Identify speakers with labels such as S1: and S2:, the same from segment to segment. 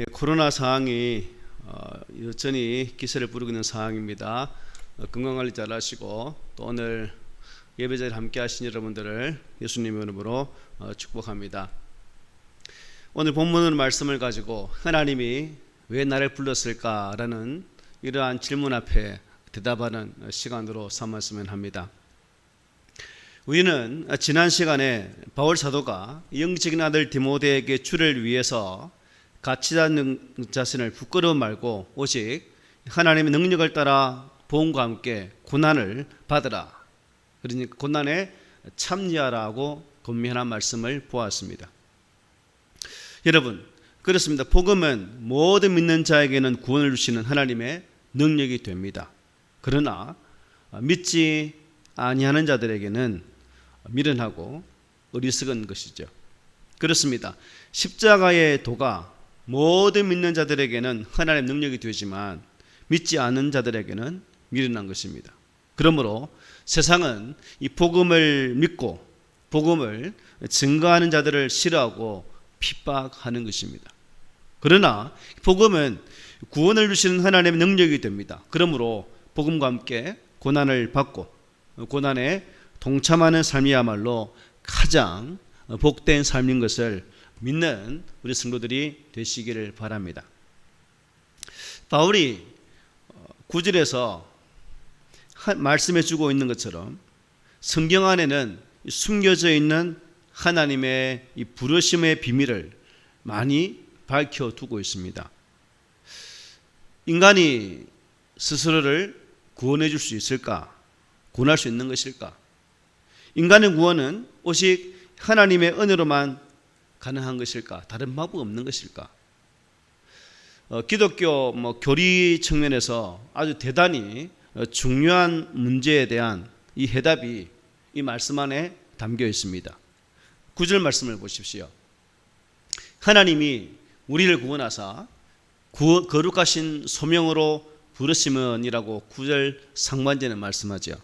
S1: 코로나 상황이 여전히 기세를 부르고 있는 상황입니다. 건강관리 잘 하시고 또 오늘 예배자리에 함께 하신 여러분들을 예수님의 이름으로 축복합니다. 오늘 본문의 말씀을 가지고 하나님이 왜 나를 불렀을까라는 이러한 질문 앞에 대답하는 시간으로 삼았으면 합니다. 우리는 지난 시간에 바울 사도가 영적인 아들 디모데에게 주를 위해서 가치 않는 자신을 부끄러워 말고 오직 하나님의 능력을 따라 복음과 함께 고난을 받으라. 그러니까 고난에 참여하라고 권면한 말씀을 보았습니다. 여러분, 그렇습니다. 복음은 모든 믿는 자에게는 구원을 주시는 하나님의 능력이 됩니다. 그러나 믿지 아니하는 자들에게는 미련하고 어리석은 것이죠. 그렇습니다. 십자가의 도가 모든 믿는 자들에게는 하나님의 능력이 되지만 믿지 않은 자들에게는 미련한 것입니다. 그러므로 세상은 이 복음을 믿고 복음을 증거하는 자들을 싫어하고 핍박하는 것입니다. 그러나 복음은 구원을 주시는 하나님의 능력이 됩니다. 그러므로 복음과 함께 고난을 받고 고난에 동참하는 삶이야말로 가장 복된 삶인 것을 믿는 우리 성도들이 되시기를 바랍니다. 바울이 9절에서 말씀해 주고 있는 것처럼 성경 안에는 숨겨져 있는 하나님의 이 부르심의 비밀을 많이 밝혀두고 있습니다. 인간이 스스로를 구원해 줄 수 있을까? 구원할 수 있는 것일까? 인간의 구원은 오직 하나님의 은혜로만 가능한 것일까? 다른 방법 없는 것일까? 기독교 교리 측면에서 아주 대단히 중요한 문제에 대한 이 해답이 이 말씀 안에 담겨 있습니다. 9절 말씀을 보십시오. 하나님이 우리를 구원하사 거룩하신 소명으로 부르심은이라고 9절 상반절에 말씀하죠.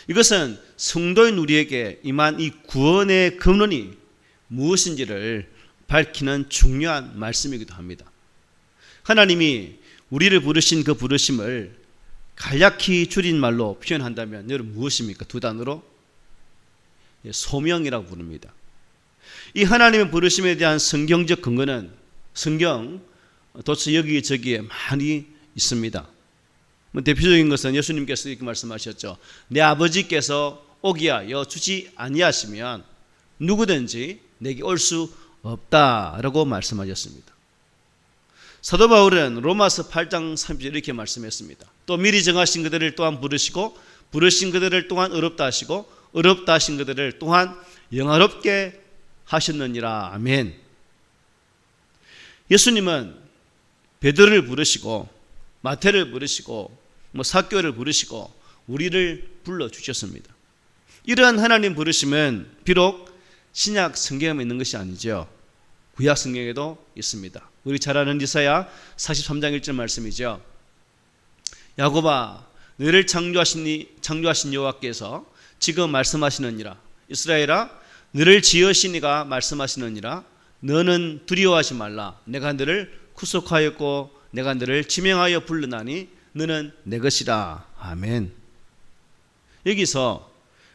S1: 이것은 성도인 우리에게 임한 이 구원의 근원이 무엇인지를 밝히는 중요한 말씀이기도 합니다. 하나님이 우리를 부르신 그 부르심을 간략히 줄인 말로 표현한다면 여러분 무엇입니까? 두 단어로 소명이라고 부릅니다. 이 하나님의 부르심에 대한 성경적 근거는 성경 도처 여기저기에 많이 있습니다. 대표적인 것은 예수님께서 이렇게 말씀하셨죠. 내 아버지께서 오기 하여 주지 아니하시면 누구든지 내게 올 수 없다라고 말씀하셨습니다. 사도 바울은 로마서 8장 30절 이렇게 말씀했습니다. 또 미리 정하신 그들을 또한 부르시고 부르신 그들을 또한 어렵다 하시고 어렵다 하신 그들을 또한 영화롭게 하셨느니라. 아멘. 예수님은 베드로를 부르시고 마태를 부르시고 삭개오를 부르시고 우리를 불러주셨습니다. 이러한 하나님 부르심은 비록 신약 성경에 있는 것이 아니죠. 구약 성경에도 있습니다. 우리 잘 아는 이사야 43장 1절 말씀이죠. 야곱아 너를 창조하신 여호와께서 지금 말씀하시느니라. 이스라엘아 너를 지으시니가 말씀하시느니라. 너는 두려워하지 말라. 내가 너를 구속하였고 내가 너를 지명하여 불러나니 너는 내 것이라. 아멘. 여기서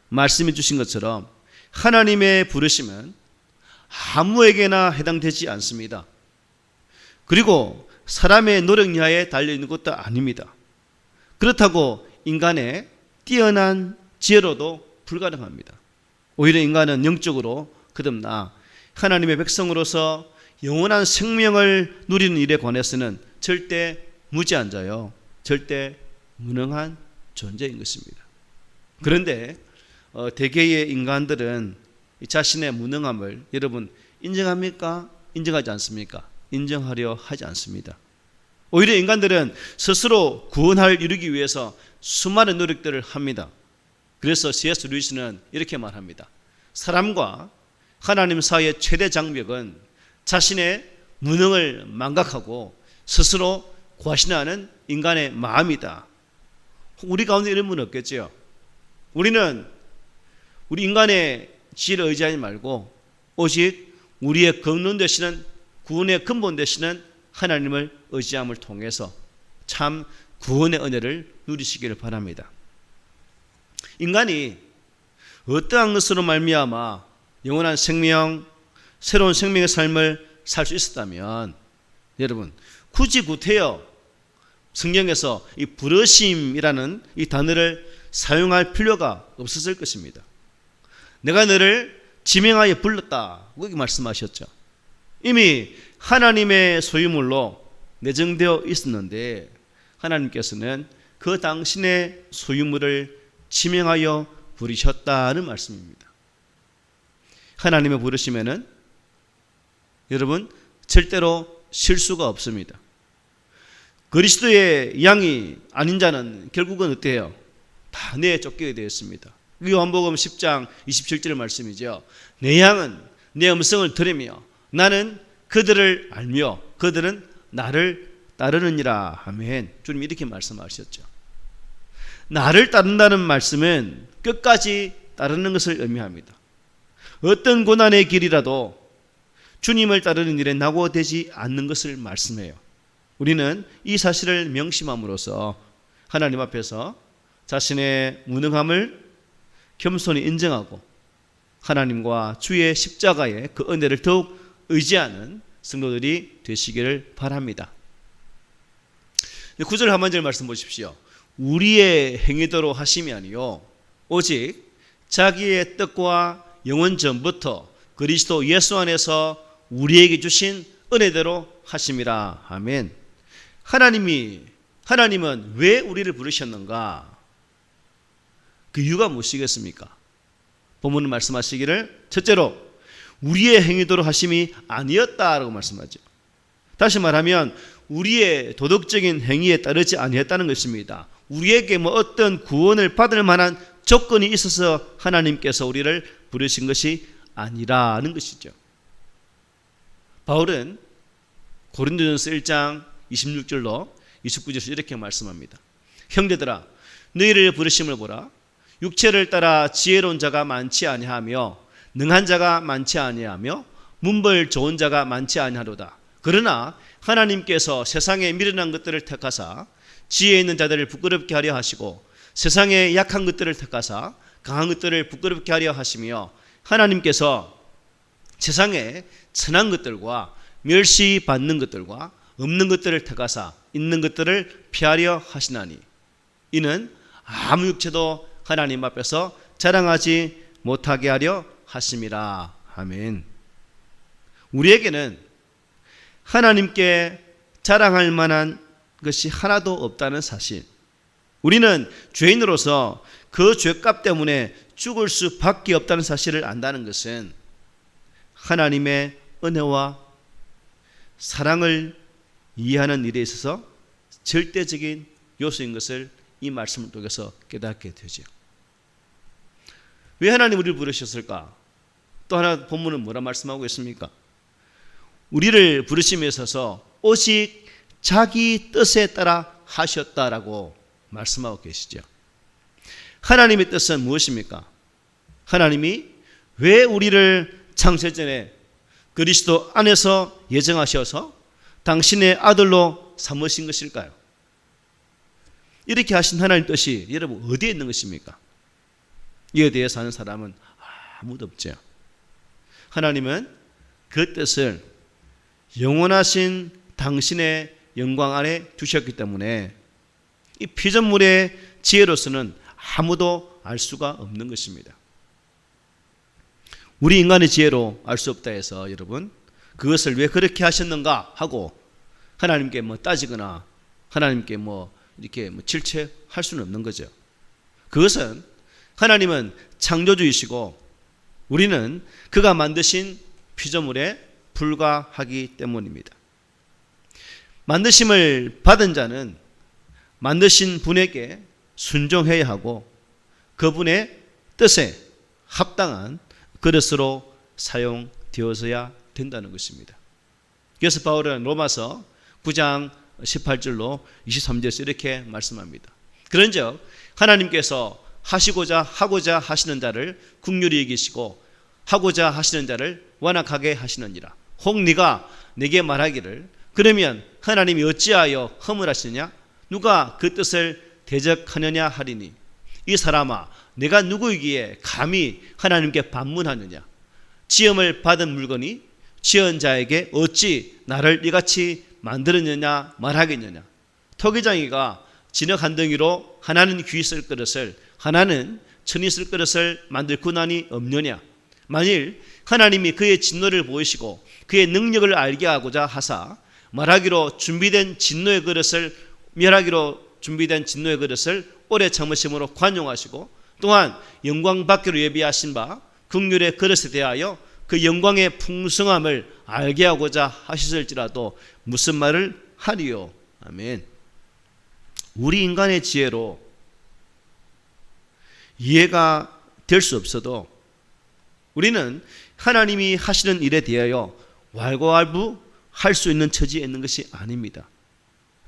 S1: 말씀해 주신 것처럼 하나님의 부르심은 아무에게나 해당되지 않습니다. 그리고 사람의 노력 이하에 달려있는 것도 아닙니다. 그렇다고 인간의 뛰어난 지혜로도 불가능합니다. 오히려 인간은 영적으로 거듭나 하나님의 백성으로서 영원한 생명을 누리는 일에 관해서는 절대 무지한 자요, 절대 무능한 존재인 것입니다. 그런데 대개의 인간들은 자신의 무능함을 여러분 인정합니까? 인정하지 않습니까? 인정하려 하지 않습니다. 오히려 인간들은 스스로 구원을 이루기 위해서 수많은 노력들을 합니다. 그래서 C.S. 루이스는 이렇게 말합니다. 사람과 하나님 사이의 최대 장벽은 자신의 무능을 망각하고 스스로 과신하는 인간의 마음이다. 우리 가운데 이런 분은 없겠죠. 우리는 우리 인간의 지혜를 의지하지 말고 오직 우리의 근원 되시는 구원의 근본 되시는 하나님을 의지함을 통해서 참 구원의 은혜를 누리시기를 바랍니다. 인간이 어떠한 것으로 말미암아 영원한 생명, 새로운 생명의 삶을 살 수 있었다면 여러분 굳이 구태여 성경에서 이 부르심이라는 이 단어를 사용할 필요가 없었을 것입니다. 내가 너를 지명하여 불렀다 그렇게 말씀하셨죠. 이미 하나님의 소유물로 내정되어 있었는데 하나님께서는 그 당신의 소유물을 지명하여 부르셨다는 말씀입니다. 하나님의 부르심에는 여러분 절대로 실수가 없습니다. 그리스도의 양이 아닌 자는 결국은 어때요? 다 내쫓기게 되었습니다. 요한복음 10장 27절 말씀이죠. 내 양은 내 음성을 들으며 나는 그들을 알며 그들은 나를 따르느니라. 아멘. 주님 이렇게 말씀하셨죠. 나를 따른다는 말씀은 끝까지 따르는 것을 의미합니다. 어떤 고난의 길이라도 주님을 따르는 일에 낙오되지 않는 것을 말씀해요. 우리는 이 사실을 명심함으로써 하나님 앞에서 자신의 무능함을 겸손히 인정하고 하나님과 주의 십자가의 그 은혜를 더욱 의지하는 성도들이 되시기를 바랍니다. 9절 하반절 말씀 보십시오. 우리의 행위대로 하심이 아니요 오직 자기의 뜻과 영원 전부터 그리스도 예수 안에서 우리에게 주신 은혜대로 하심이라. 아멘. 하나님은 왜 우리를 부르셨는가? 그 이유가 무엇이겠습니까? 본문은 말씀하시기를 첫째로 우리의 행위대로 하심이 아니었다라고 말씀하죠. 다시 말하면 우리의 도덕적인 행위에 따르지 아니었다는 것입니다. 우리에게 어떤 구원을 받을 만한 조건이 있어서 하나님께서 우리를 부르신 것이 아니라는 것이죠. 바울은 고린도전서 1장 26절로 29절에서 이렇게 말씀합니다. 형제들아 너희를 부르심을 보라. 육체를 따라 지혜로운 자가 많지 아니하며 능한 자가 많지 아니하며 문벌 좋은 자가 많지 아니하로다. 그러나 하나님께서 세상에 미련한 것들을 택하사 지혜 있는 자들을 부끄럽게 하려 하시고 세상에 약한 것들을 택하사 강한 것들을 부끄럽게 하려 하시며 하나님께서 세상에 천한 것들과 멸시받는 것들과 없는 것들을 택하사 있는 것들을 피하려 하시나니 이는 아무 육체도 하나님 앞에서 자랑하지 못하게 하려 하심이라. 아멘. 우리에게는 하나님께 자랑할 만한 것이 하나도 없다는 사실, 우리는 죄인으로서 그 죄값 때문에 죽을 수밖에 없다는 사실을 안다는 것은 하나님의 은혜와 사랑을 이해하는 일에 있어서 절대적인 요소인 것을 이 말씀을 통해서 깨닫게 되죠. 왜 하나님 우리를 부르셨을까? 또 하나 본문은 뭐라 말씀하고 있습니까? 우리를 부르심에 있어서 오직 자기 뜻에 따라 하셨다라고 말씀하고 계시죠. 하나님의 뜻은 무엇입니까? 하나님이 왜 우리를 창세전에 그리스도 안에서 예정하셔서 당신의 아들로 삼으신 것일까요? 이렇게 하신 하나님 뜻이 여러분 어디에 있는 것입니까? 이에 대해서 아는 사람은 아무도 없죠. 하나님은 그 뜻을 영원하신 당신의 영광 안에 두셨기 때문에 이 피조물의 지혜로서는 아무도 알 수가 없는 것입니다. 우리 인간의 지혜로 알 수 없다 해서 여러분 그것을 왜 그렇게 하셨는가 하고 하나님께 따지거나 하나님께 이렇게 질책할 수는 없는 거죠. 그것은 하나님은 창조주이시고 우리는 그가 만드신 피조물에 불과하기 때문입니다. 만드심을 받은 자는 만드신 분에게 순종해야 하고 그분의 뜻에 합당한 그릇으로 사용되어서야 된다는 것입니다. 그래서 바울은 로마서 9장 18절로 23절에서 이렇게 말씀합니다. 그런즉 하나님께서 하고자 하시는 자를 긍휼히 여기시고 하고자 하시는 자를 완악하게 하시느니라. 혹 네가 내게 말하기를 그러면 하나님이 어찌하여 허물하시느냐? 누가 그 뜻을 대적하느냐 하리니, 이 사람아, 내가 누구이기에 감히 하나님께 반문하느냐? 지음을 받은 물건이 지은 자에게 어찌 나를 이같이 만들었느냐 말하겠느냐? 토기장이가 진흙 한 덩이로 하나는 귀 쓸 그릇을, 하나는 천이 쓸 그릇을 만들 권한이 없느냐? 만일 하나님이 그의 진노를 보이시고 그의 능력을 알게 하고자 하사 멸하기로 준비된 진노의 그릇을 오래 참으심으로 관용하시고, 또한 영광 받기로 예비하신 바 긍휼의 그릇에 대하여 그 영광의 풍성함을 알게 하고자 하셨을지라도 무슨 말을 하리요? 아멘. 우리 인간의 지혜로 이해가 될 수 없어도 우리는 하나님이 하시는 일에 대하여 왈가왈부할 수 있는 처지에 있는 것이 아닙니다.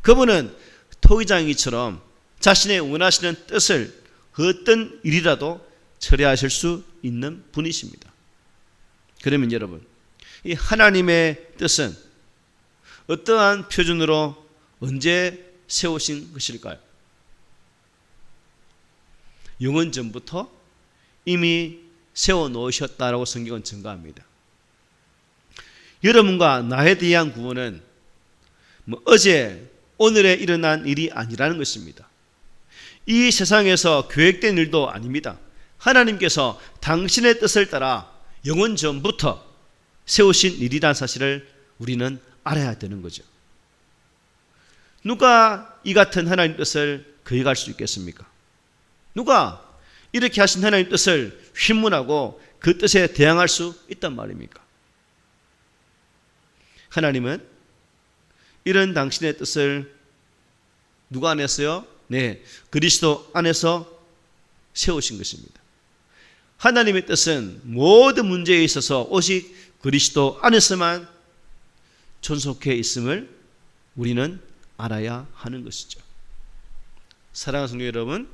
S1: 그분은 토기장이처럼 자신의 원하시는 뜻을 어떤 일이라도 처리하실 수 있는 분이십니다. 그러면 여러분, 이 하나님의 뜻은 어떠한 표준으로 언제 세우신 것일까요? 영원 전부터 이미 세워놓으셨다라고 성경은 증거합니다. 여러분과 나에 대한 구원은 어제 오늘에 일어난 일이 아니라는 것입니다. 이 세상에서 계획된 일도 아닙니다. 하나님께서 당신의 뜻을 따라 영원 전부터 세우신 일이란 사실을 우리는 알아야 되는 거죠. 누가 이 같은 하나님 뜻을 거역할 수 있겠습니까? 누가 이렇게 하신 하나님 뜻을 휘문하고 그 뜻에 대항할 수 있단 말입니까? 하나님은 이런 당신의 뜻을 누가 안에서요? 네, 그리스도 안에서 세우신 것입니다. 하나님의 뜻은 모든 문제에 있어서 오직 그리스도 안에서만 존속해 있음을 우리는 알아야 하는 것이죠. 사랑하는 성도 여러분,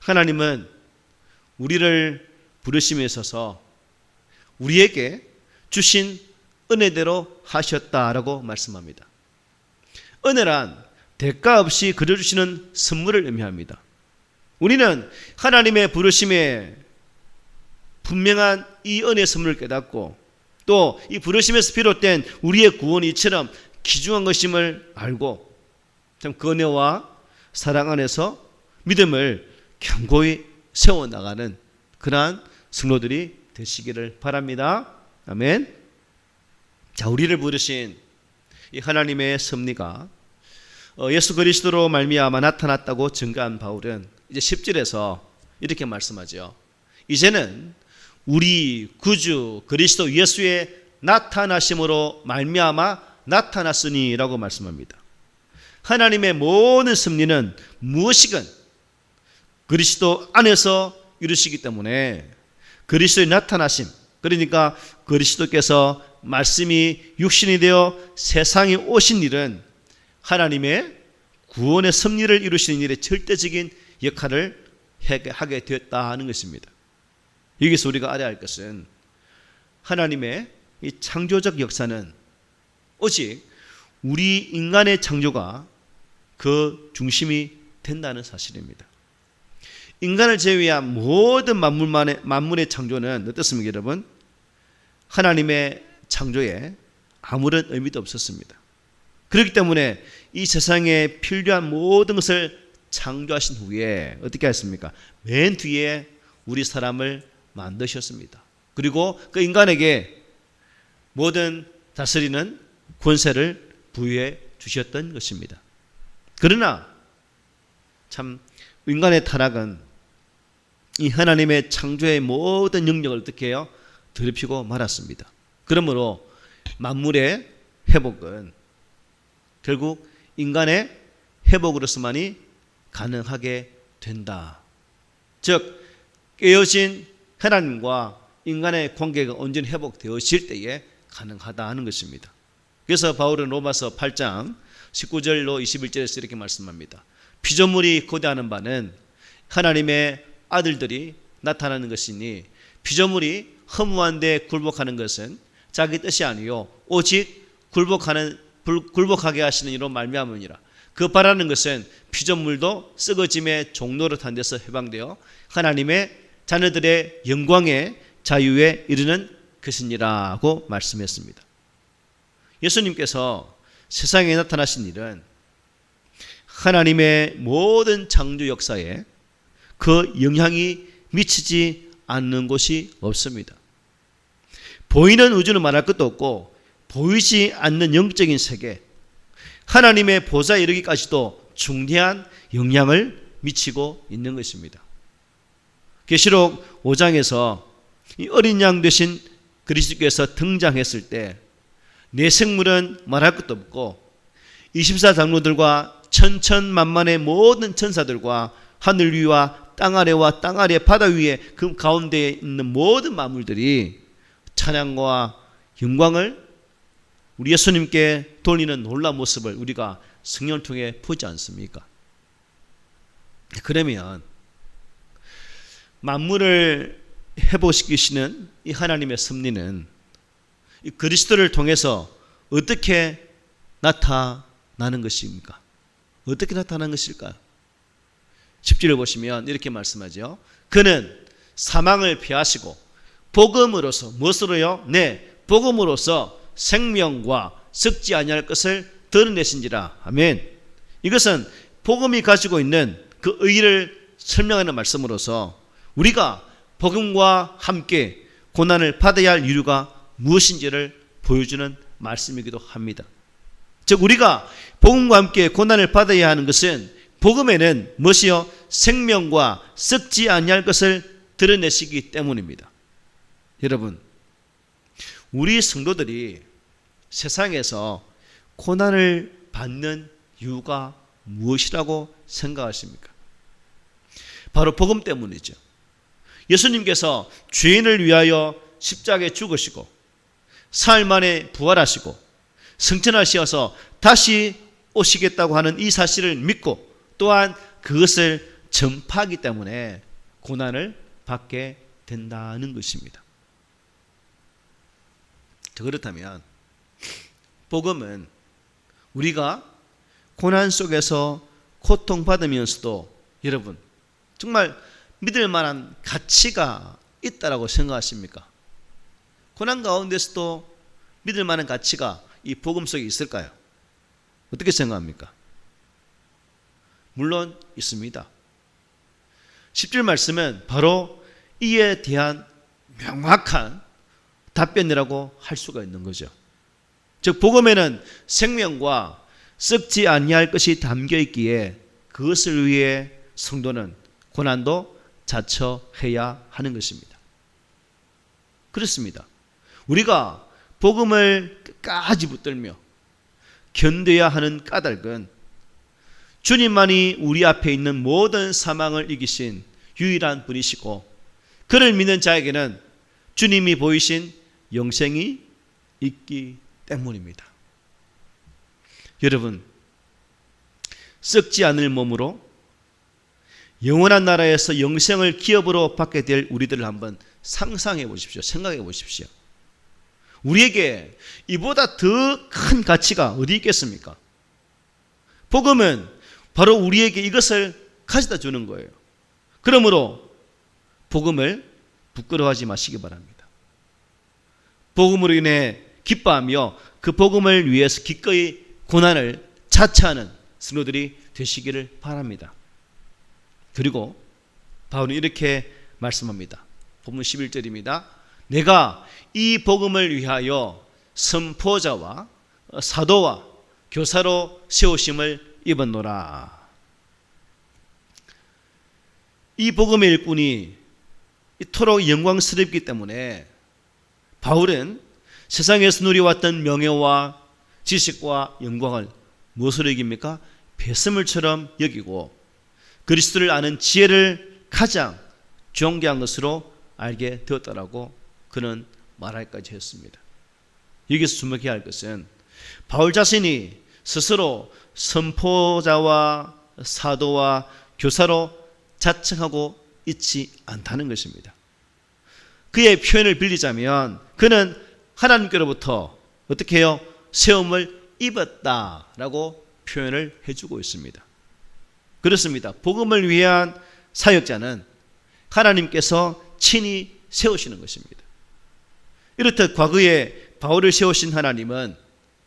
S1: 하나님은 우리를 부르심에 있어서 우리에게 주신 은혜대로 하셨다라고 말씀합니다. 은혜란 대가 없이 그려주시는 선물을 의미합니다. 우리는 하나님의 부르심에 분명한 이 은혜의 선물을 깨닫고 또 이 부르심에서 비롯된 우리의 구원이 이처럼 귀중한 것임을 알고 참 그 은혜와 사랑 안에서 믿음을 견고히 세워나가는 그러한 성도들이 되시기를 바랍니다. 아멘. 자, 우리를 부르신 이 하나님의 섭리가 예수 그리스도로 말미암아 나타났다고 증거한 바울은 이제 10절에서 이렇게 말씀하죠. 이제는 우리 구주 그리스도 예수의 나타나심으로 말미암아 나타났으니라고 말씀합니다. 하나님의 모든 섭리는 무엇이건 그리스도 안에서 이루시기 때문에 그리스도의 나타나심, 그러니까 그리스도께서 말씀이 육신이 되어 세상에 오신 일은 하나님의 구원의 섭리를 이루시는 일에 절대적인 역할을 하게 되었다 하는 것입니다. 여기서 우리가 알아야 할 것은 하나님의 이 창조적 역사는 오직 우리 인간의 창조가 그 중심이 된다는 사실입니다. 인간을 제외한 모든 만물의 창조는 어떻습니까, 여러분? 하나님의 창조에 아무런 의미도 없었습니다. 그렇기 때문에 이 세상에 필요한 모든 것을 창조하신 후에 어떻게 했습니까? 맨 뒤에 우리 사람을 만드셨습니다. 그리고 그 인간에게 모든 다스리는 권세를 부여해 주셨던 것입니다. 그러나 참 인간의 타락은 이 하나님의 창조의 모든 영역을 어떻게 해요? 더럽히고 말았습니다. 그러므로 만물의 회복은 결국 인간의 회복으로서만이 가능하게 된다. 즉 깨어진 하나님과 인간의 관계가 온전히 회복되어질 때에 가능하다 하는 것입니다. 그래서 바울은 로마서 8장 19절로 21절에서 이렇게 말씀합니다. 피조물이 고대하는 바는 하나님의 아들들이 나타나는 것이니 피조물이 허무한데 굴복하는 것은 자기 뜻이 아니요 오직 굴복하는 굴복하게 하시는 이로 말미암으니라. 그 바라는 것은 피조물도 썩어짐의 종로를 탄 데서 해방되어 하나님의 자녀들의 영광의 자유에 이르는 것이니라고 말씀했습니다. 예수님께서 세상에 나타나신 일은 하나님의 모든 창조 역사에 그 영향이 미치지 않는 곳이 없습니다. 보이는 우주는 말할 것도 없고 보이지 않는 영적인 세계, 하나님의 보좌에 이르기까지도 중대한 영향을 미치고 있는 것입니다. 계시록 5장에서 이 어린 양 되신 그리스도께서 등장했을 때 내 생물은 말할 것도 없고 24장로들과 천천만만의 모든 천사들과 하늘 위와 땅 아래와 땅 아래 바다 위에 그 가운데에 있는 모든 만물들이 찬양과 영광을 우리 예수님께 돌리는 놀라운 모습을 우리가 성경을 통해 보지 않습니까? 그러면 만물을 회복시키시는 이 하나님의 섭리는 이 그리스도를 통해서 어떻게 나타나는 것입니까? 어떻게 나타나는 것일까요? 10절을 보시면 이렇게 말씀하죠. 그는 사망을 피하시고 복음으로서 무엇으로요? 네, 복음으로서 생명과 썩지 아니할 것을 드러내신지라. 아멘. 이것은 복음이 가지고 있는 그 의의를 설명하는 말씀으로서 우리가 복음과 함께 고난을 받아야 할 이유가 무엇인지를 보여주는 말씀이기도 합니다. 즉 우리가 복음과 함께 고난을 받아야 하는 것은 복음에는 무엇이요? 생명과 썩지 아니할 것을 드러내시기 때문입니다. 여러분, 우리 성도들이 세상에서 고난을 받는 이유가 무엇이라고 생각하십니까? 바로 복음 때문이죠. 예수님께서 죄인을 위하여 십자가에 죽으시고 사흘 만에 부활하시고 승천하셔서 다시 오시겠다고 하는 이 사실을 믿고 또한 그것을 전파하기 때문에 고난을 받게 된다는 것입니다. 그렇다면 복음은 우리가 고난 속에서 고통받으면서도 여러분 정말 믿을 만한 가치가 있다라고 생각하십니까? 고난 가운데서도 믿을 만한 가치가 이 복음 속에 있을까요? 어떻게 생각합니까? 물론 있습니다. 10절 말씀은 바로 이에 대한 명확한 답변이라고 할 수가 있는 거죠. 즉 복음에는 생명과 썩지 아니할 것이 담겨 있기에 그것을 위해 성도는 고난도 자처해야 하는 것입니다. 그렇습니다. 우리가 복음을 끝까지 붙들며 견뎌야 하는 까닭은 주님만이 우리 앞에 있는 모든 사망을 이기신 유일한 분이시고 그를 믿는 자에게는 주님이 보이신 영생이 있기 때문입니다. 여러분, 썩지 않을 몸으로 영원한 나라에서 영생을 기업으로 받게 될 우리들을 한번 상상해 보십시오. 생각해 보십시오. 우리에게 이보다 더 큰 가치가 어디 있겠습니까? 복음은 바로 우리에게 이것을 가져다 주는 거예요. 그러므로 복음을 부끄러워하지 마시기 바랍니다. 복음으로 인해 기뻐하며 그 복음을 위해서 기꺼이 고난을 자처하는 성도들이 되시기를 바랍니다. 그리고 바울은 이렇게 말씀합니다. 본문 11절입니다. 내가 이 복음을 위하여 선포자와 사도와 교사로 세우심을 입었노라. 이 복음의 일꾼이 이토록 영광스럽기 때문에 바울은 세상에서 누려왔던 명예와 지식과 영광을 무엇으로 여깁니까? 배설물처럼 여기고 그리스도를 아는 지혜를 가장 존귀한 것으로 알게 되었다라고 그는 말할까지 했습니다. 여기서 주목해야 할 것은 바울 자신이 스스로 선포자와 사도와 교사로 자청하고 있지 않다는 것입니다. 그의 표현을 빌리자면 그는 하나님께로부터 어떻게 해요? 세움을 입었다라고 표현을 해주고 있습니다. 그렇습니다. 복음을 위한 사역자는 하나님께서 친히 세우시는 것입니다. 이렇듯 과거에 바울을 세우신 하나님은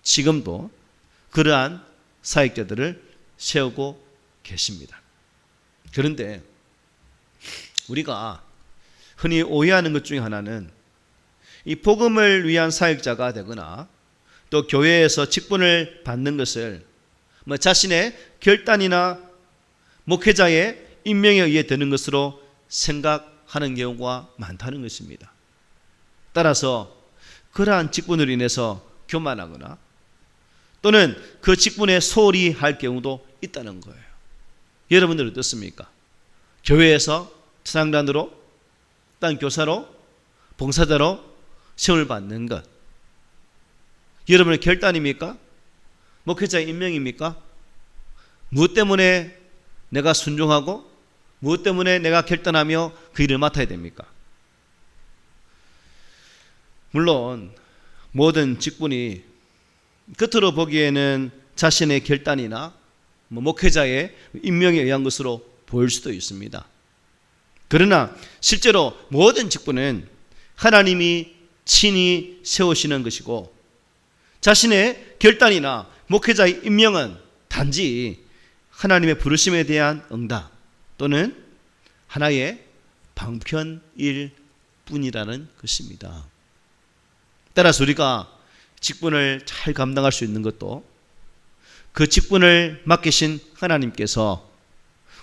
S1: 지금도 그러한 사역자들을 세우고 계십니다. 그런데 우리가 흔히 오해하는 것 중에 하나는 이 복음을 위한 사역자가 되거나 또 교회에서 직분을 받는 것을 자신의 결단이나 목회자의 임명에 의해 되는 것으로 생각하는 경우가 많다는 것입니다. 따라서 그러한 직분으로 인해서 교만하거나 또는 그 직분에 소홀히 할 경우도 있다는 거예요. 여러분들 어떻습니까? 교회에서 찬양단으로, 딴 교사로, 봉사자로 시험을 받는 것, 여러분의 결단입니까? 목회자의 임명입니까? 무엇 때문에 내가 순종하고 무엇 때문에 내가 결단하며 그 일을 맡아야 됩니까? 물론 모든 직분이 겉으로 보기에는 자신의 결단이나 목회자의 임명에 의한 것으로 보일 수도 있습니다. 그러나 실제로 모든 직분은 하나님이 친히 세우시는 것이고 자신의 결단이나 목회자의 임명은 단지 하나님의 부르심에 대한 응답 또는 하나의 방편일 뿐이라는 것입니다. 따라서 우리가 직분을 잘 감당할 수 있는 것도 그 직분을 맡기신 하나님께서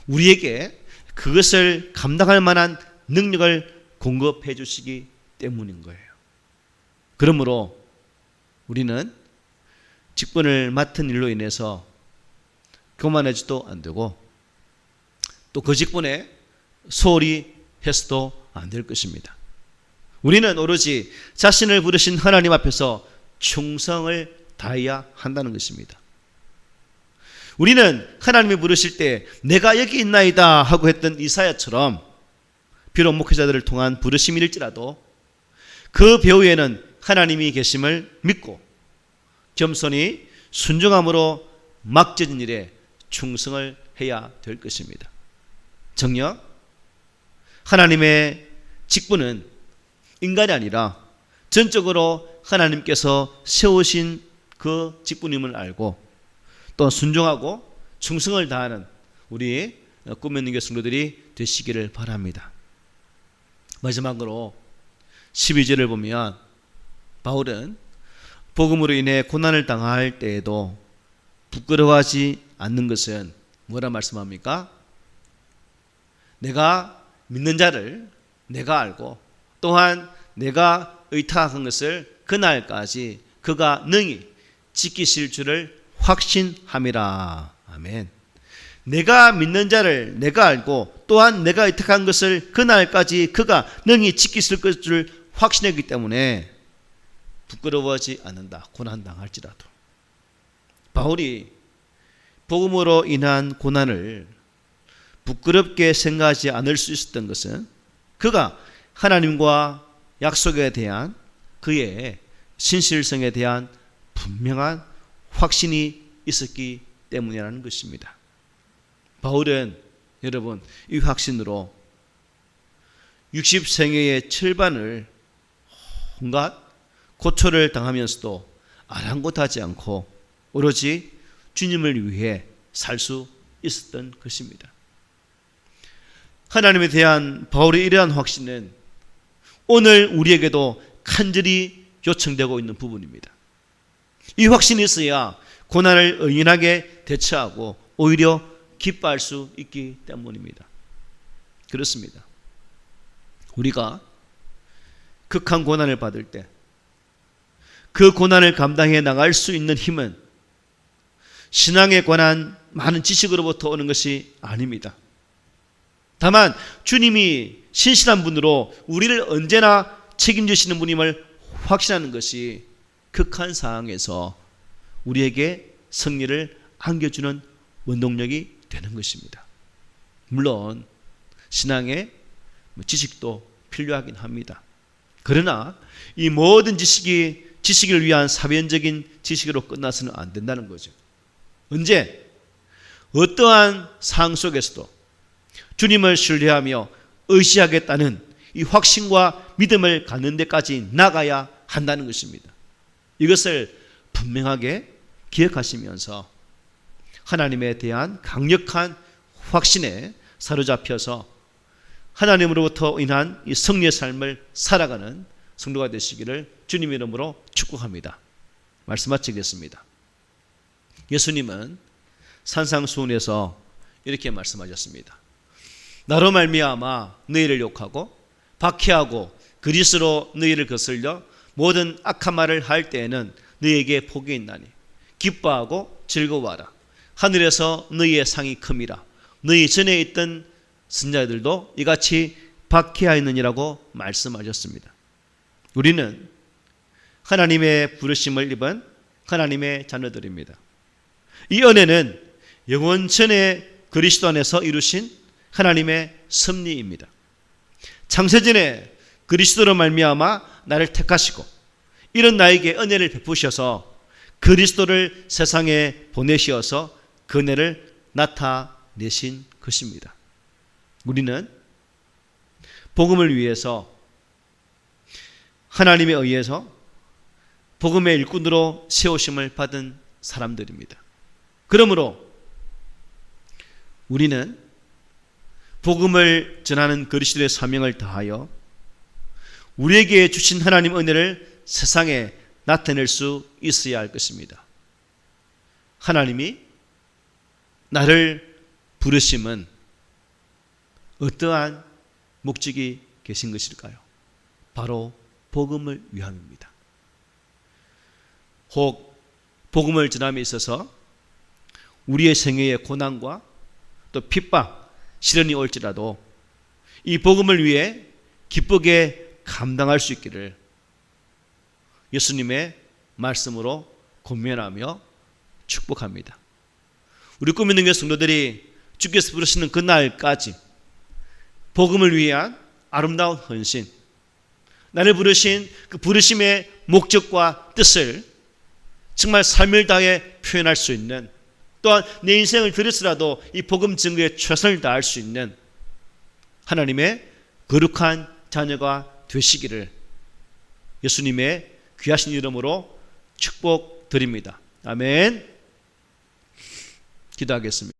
S1: 우리에게 그것을 감당할 만한 능력을 공급해 주시기 때문인 거예요. 그러므로 우리는 직분을 맡은 일로 인해서 교만해지도 안 되고 또 그 직분에 소홀히 해서도 안 될 것입니다. 우리는 오로지 자신을 부르신 하나님 앞에서 충성을 다해야 한다는 것입니다. 우리는 하나님이 부르실 때 내가 여기 있나이다 하고 했던 이사야처럼 비록 목회자들을 통한 부르심일지라도 그 배후에는 하나님이 계심을 믿고 겸손히 순종함으로 맡겨진 일에 충성을 해야 될 것입니다. 정녕 하나님의 직분은 인간이 아니라 전적으로 하나님께서 세우신 그 직분임을 알고 또 순종하고 충성을 다하는 우리 꿈의 능교 성도들이 되시기를 바랍니다. 마지막으로 12절을 보면 바울은 복음으로 인해 고난을 당할 때에도 부끄러워하지 않는 것은 뭐라 말씀합니까? 내가 믿는 자를 내가 알고 또한 내가 의탁한 것을 그날까지 그가 능히 지키실 줄을 확신함이라. 아멘. 내가 믿는 자를 내가 알고 또한 내가 의탁한 것을 그날까지 그가 능히 지키실 것을 확신했기 때문에 부끄러워하지 않는다. 고난당할지라도. 바울이 복음으로 인한 고난을 부끄럽게 생각하지 않을 수 있었던 것은 그가 하나님과 약속에 대한 그의 신실성에 대한 분명한 확신이 있었기 때문이라는 것입니다. 바울은 여러분 이 확신으로 60생애의 철반을 온갖 고초를 당하면서도 아랑곳하지 않고 오로지 주님을 위해 살 수 있었던 것입니다. 하나님에 대한 바울의 이러한 확신은 오늘 우리에게도 간절히 요청되고 있는 부분입니다. 이 확신이 있어야 고난을 의연하게 대처하고 오히려 기뻐할 수 있기 때문입니다. 그렇습니다. 우리가 극한 고난을 받을 때 그 고난을 감당해 나갈 수 있는 힘은 신앙에 관한 많은 지식으로부터 오는 것이 아닙니다. 다만 주님이 신실한 분으로 우리를 언제나 책임지시는 분임을 확신하는 것이 극한 상황에서 우리에게 승리를 안겨주는 원동력이 되는 것입니다. 물론 신앙에 지식도 필요하긴 합니다. 그러나 이 모든 지식이 지식을 위한 사변적인 지식으로 끝나서는 안 된다는 거죠. 언제? 어떠한 상황 속에서도 주님을 신뢰하며 의지하겠다는 이 확신과 믿음을 갖는 데까지 나가야 한다는 것입니다. 이것을 분명하게 기억하시면서 하나님에 대한 강력한 확신에 사로잡혀서 하나님으로부터 인한 이 승리의 삶을 살아가는 성도가 되시기를 주님 이름으로 축복합니다. 말씀 마치겠습니다. 예수님은 산상수훈에서 이렇게 말씀하셨습니다. 나로 말미암아 너희를 욕하고 박해하고 그리스로 너희를 거슬려 모든 악한 말을 할 때에는 너희에게 복이 있나니 기뻐하고 즐거워하라. 하늘에서 너희의 상이 큼이라. 너희 전에 있던 선자들도 이같이 박해하였느니라고 말씀하셨습니다. 우리는 하나님의 부르심을 입은 하나님의 자녀들입니다. 이 은혜는 영원전에 그리스도 안에서 이루신 하나님의 섭리입니다. 창세전에 그리스도로 말미암아 나를 택하시고 이런 나에게 은혜를 베푸셔서 그리스도를 세상에 보내시어서 그 은혜를 나타내신 것입니다. 우리는 복음을 위해서 하나님에 의해서 복음의 일꾼으로 세우심을 받은 사람들입니다. 그러므로 우리는 복음을 전하는 그리스도의 사명을 다하여 우리에게 주신 하나님 은혜를 세상에 나타낼 수 있어야 할 것입니다. 하나님이 나를 부르심은 어떠한 목적이 계신 것일까요? 바로 복음을 위함입니다. 혹 복음을 전함에 있어서 우리의 생애에 고난과 또 핍박, 시련이 올지라도 이 복음을 위해 기쁘게 감당할 수 있기를 예수님의 말씀으로 권면하며 축복합니다. 우리 꿈있는 성도들이 주께서 부르시는 그날까지 복음을 위한 아름다운 헌신, 나를 부르신 그 부르심의 목적과 뜻을 정말 삶을 다해 표현할 수 있는, 또한 내 인생을 들여서라도 이 복음 증거에 최선을 다할 수 있는 하나님의 거룩한 자녀가 되시기를 예수님의 귀하신 이름으로 축복드립니다. 아멘. 기도하겠습니다.